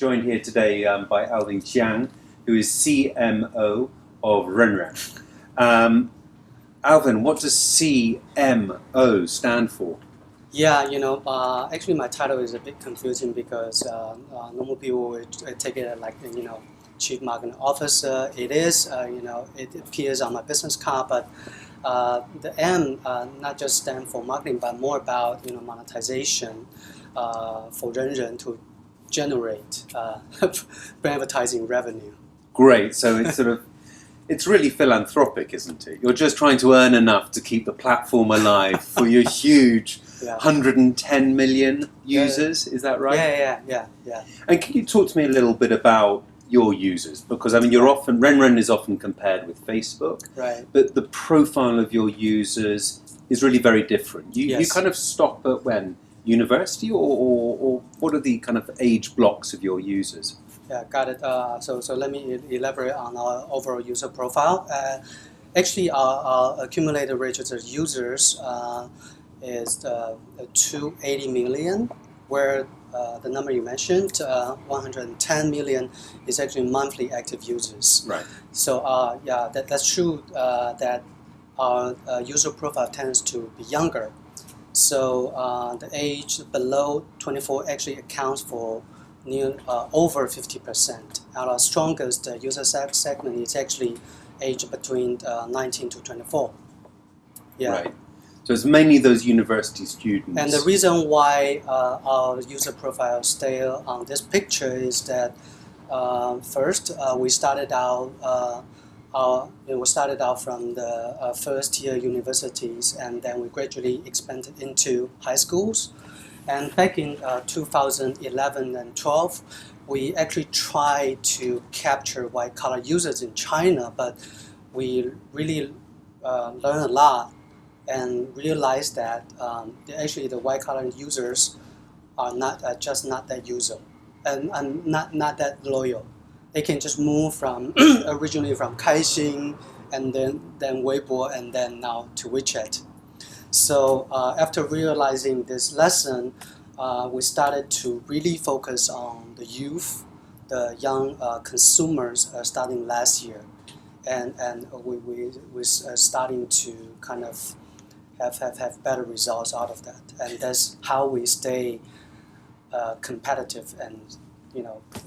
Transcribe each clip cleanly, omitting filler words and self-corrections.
joined here today by Alvin Chiang, who is CMO of Renren. Alvin, what does CMO stand for? Yeah, actually my title is a bit confusing because normal people would take it like, Chief Marketing Officer. It is, it appears on my business card, but the M not just stand for marketing, but more about, monetization for Renren to generate brand advertising revenue. Great, so it's really philanthropic, isn't it? You're just trying to earn enough to keep the platform alive for your huge 110 million users, is that right? Yeah. And can you talk to me a little bit about your users? Because Renren is often compared with Facebook, right? But the profile of your users is really very different. You kind of stop at when? University, or what are the kind of age blocks of your users? Yeah, got it. So let me elaborate on our overall user profile. Actually, our accumulated registered users is 280 million, where the number you mentioned, 110 million, is actually monthly active users. Right. So that's true that our user profile tends to be younger. So the age below 24 actually accounts for over 50%. Our strongest user segment is actually aged between 19 to 24. Yeah. Right. So it's mainly those university students. And the reason why our user profile stay on this picture is that first we started out from the first year universities, and then we gradually expanded into high schools. And back in 2011 and 12, we actually tried to capture white-collar users in China, but we really learned a lot and realized that actually the white-collar users are not that user and not that loyal. They can just move from originally from Kaixin and then Weibo and then now to WeChat. So after realizing this lesson, we started to really focus on the youth, the young consumers starting last year, and we starting to kind of have better results out of that, and that's how we stay competitive and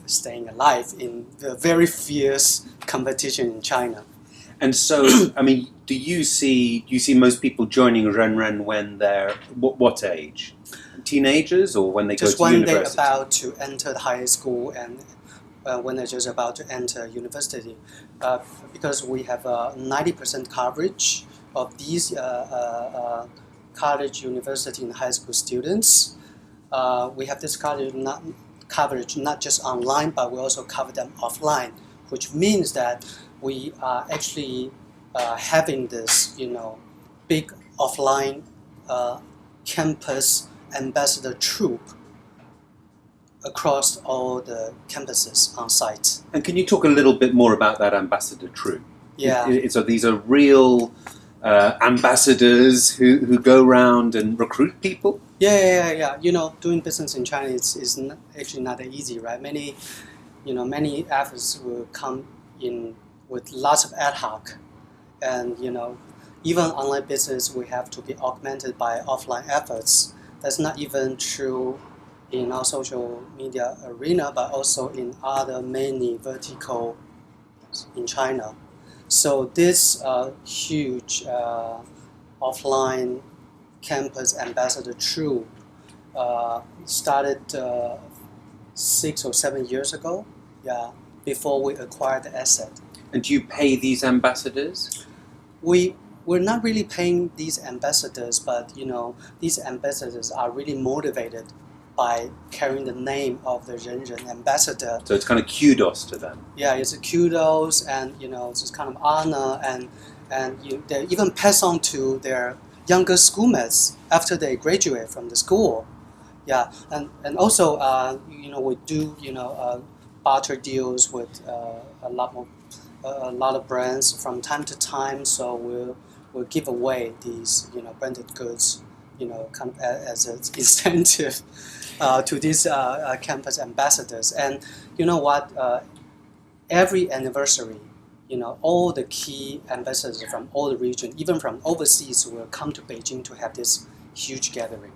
staying alive in the very fierce competition in China. And so, do you see most people joining Renren when they're what age? Teenagers, or when they just go to university? Just when they're about to enter the high school and when they're just about to enter university, because we have 90% coverage of these college, university, and high school students. We have this coverage not just online, but we also cover them offline, which means that we are actually having this, big offline campus ambassador troop across all the campuses on site. And can you talk a little bit more about that ambassador troop? Yeah. So these are real ambassadors who go around and recruit people? Yeah. Doing business in China is actually not that easy, right? Many efforts will come in with lots of ad hoc, and even online business we have to be augmented by offline efforts. That's not even true in our social media arena, but also in other many verticals in China. So this huge offline campus ambassador troop started 6 or 7 years ago, before we acquired the asset. And do you pay these ambassadors? We're not really paying these ambassadors, but these ambassadors are really motivated by carrying the name of the Renren ambassador. So it's kind of kudos to them. Yeah, it's a kudos, and it's kind of honor, and they even pass on to their younger schoolmates after they graduate from the school. Yeah, and also we do barter deals with a lot of brands from time to time. So we'll give away these branded goods kind of as an incentive to these campus ambassadors. And you know what? Every anniversary, all the key ambassadors from all the region, even from overseas, will come to Beijing to have this huge gathering.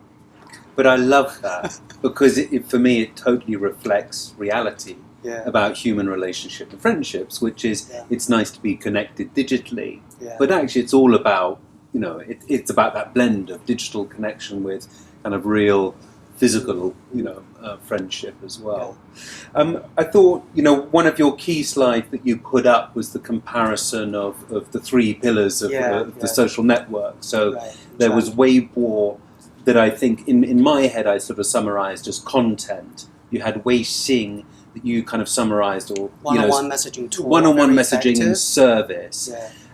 But I love that because for me it totally reflects reality about human relationship and friendships, which is it's nice to be connected digitally, but actually it's all about, it's about that blend of digital connection with kind of real physical, friendship as well. I thought, one of your key slides that you put up was the comparison of the three pillars of the social network. So there was Weibo, that I think in my head I sort of summarized as content. You had Weixin that you kind of summarized, or one-on-one messaging tool, one-on-one messaging effective. Service.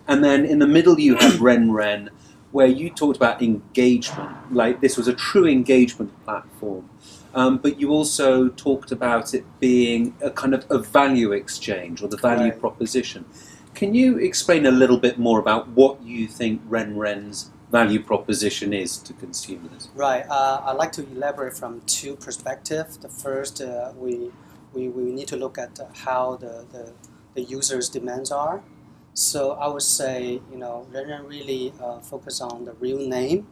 And then in the middle you had Renren, where you talked about engagement, like this was a true engagement platform. But you also talked about it being a kind of a value exchange or the value proposition. Can you explain a little bit more about what you think Renren's value proposition is to consumers? Right. I'd like to elaborate from two perspectives. The first, we need to look at how the user's demands are. So I would say, Renren really focus on the real name.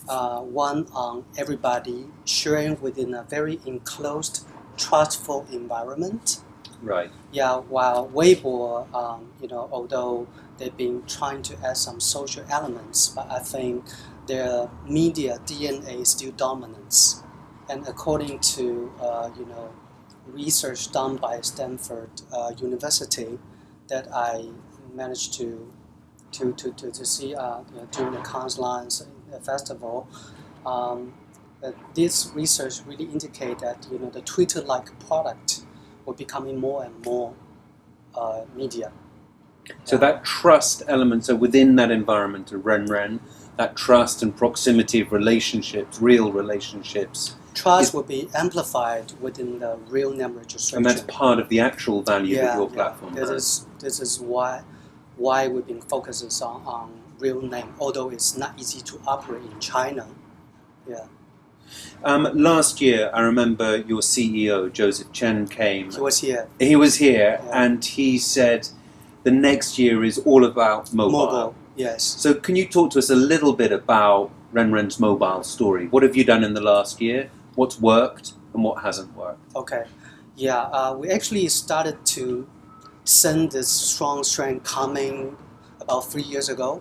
One on everybody sharing within a very enclosed, trustful environment. Right. Yeah. While Weibo, although they've been trying to add some social elements, but I think their media DNA is still dominance. And according to research done by Stanford University that I managed to see during the Cannes Lions Festival, this research really indicate that the Twitter-like product will becoming more and more media. So that trust element, so within that environment of Renren, that trust and proximity of relationships, real relationships. Trust will be amplified within the real name registration. And that's part of the actual value that your platform has. This is why we've been focusing on real name, although it's not easy to operate in China. Last year, I remember your CEO, Joseph Chen, came. He was here. He was here, and he said the next year is all about mobile. Yes. So can you talk to us a little bit about Renren's mobile story? What have you done in the last year? What's worked and what hasn't worked? Okay. Yeah, we actually started to send this strong trend coming about 3 years ago.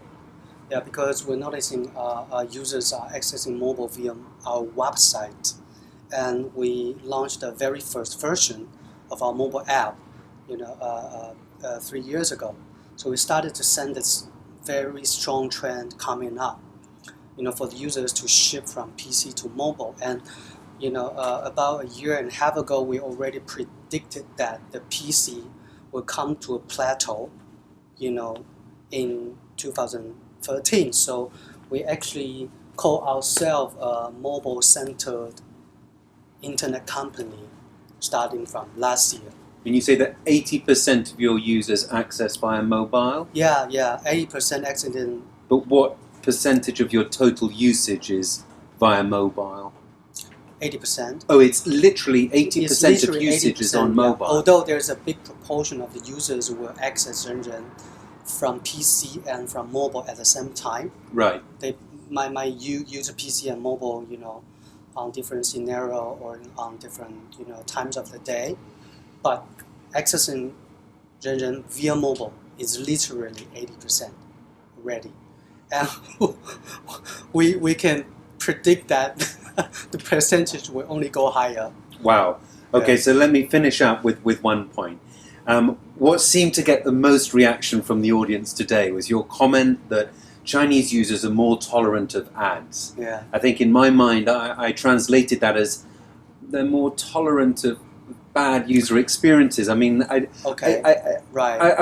Yeah, because we're noticing users are accessing mobile via our website. And we launched the very first version of our mobile app 3 years ago. So we started to send this very strong trend coming up, for the users to shift from PC to mobile. And, about a year and a half ago, we already predicted that the PC will come to a plateau, in 2013. So we actually call ourselves a mobile-centered internet company starting from last year. And you say that 80% of your users access via mobile? Yeah, 80% accessing. But what percentage of your total usage is via mobile? 80%. Oh, it's literally 80% of usage is on mobile. Yeah. Although there's a big proportion of the users who will access Renren from PC and from mobile at the same time. Right. They might use a PC and mobile, on different scenario or on different, times of the day. But accessing Renren via mobile is literally 80% already. And we can predict that the percentage will only go higher. Wow. Okay, so let me finish up with one point. What seemed to get the most reaction from the audience today was your comment that Chinese users are more tolerant of ads. Yeah. I think in my mind, I translated that as they're more tolerant of bad user experiences. I mean, I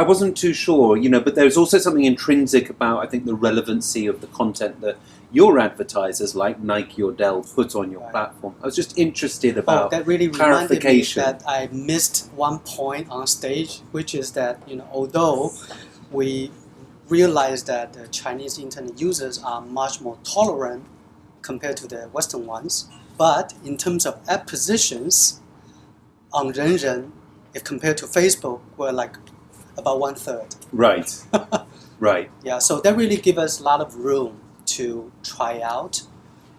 wasn't too sure, but there's also something intrinsic about, I think, the relevancy of the content that your advertisers like Nike or Dell put on your platform. I was just interested about that really clarification. Reminded me that I missed one point on stage, which is that, although we realize that the Chinese internet users are much more tolerant compared to the Western ones. But in terms of app positions on Renren, if compared to Facebook, we're like about 1/3. Right. Right. Yeah, so that really gives us a lot of room to try out,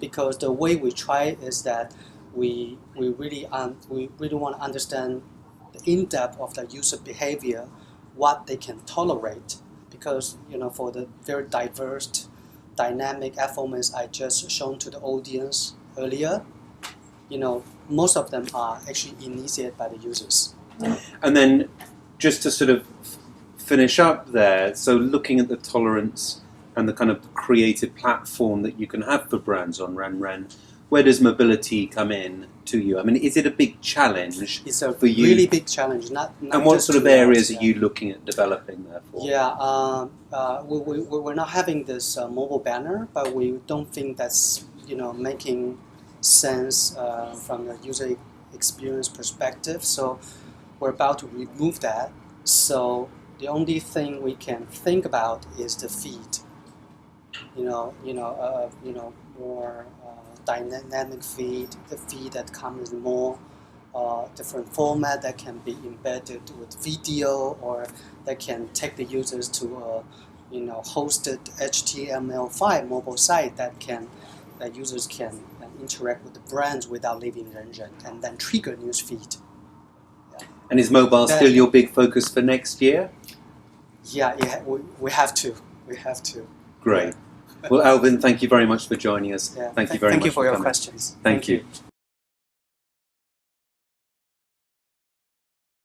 because the way we try is that we really want to understand the in-depth of the user behavior, what they can tolerate, because for the very diverse, dynamic app formats I just shown to the audience earlier, most of them are actually initiated by the users. And then just to sort of finish up there, so looking at the tolerance and the kind of creative platform that you can have for brands on Renren, where does mobility come in to you? I mean, is it a big challenge It's a for you? really big challenge. Not And what just sort of to us, areas yeah. are you looking at developing therefore? Yeah, we're not having this mobile banner, but we don't think that's making sense from a user experience perspective. So we're about to remove that. So the only thing we can think about is the feed. More dynamic feed, the feed that comes in more different format that can be embedded with video, or that can take the users to a hosted HTML5 mobile site that users can interact with the brands without leaving Renren, and then trigger news feed. And is mobile still your big focus for next year? Yeah, we have to. We have to. Great. Well, Alvin, thank you very much for joining us. Yeah. Thank you very much for your coming. questions. Thank you.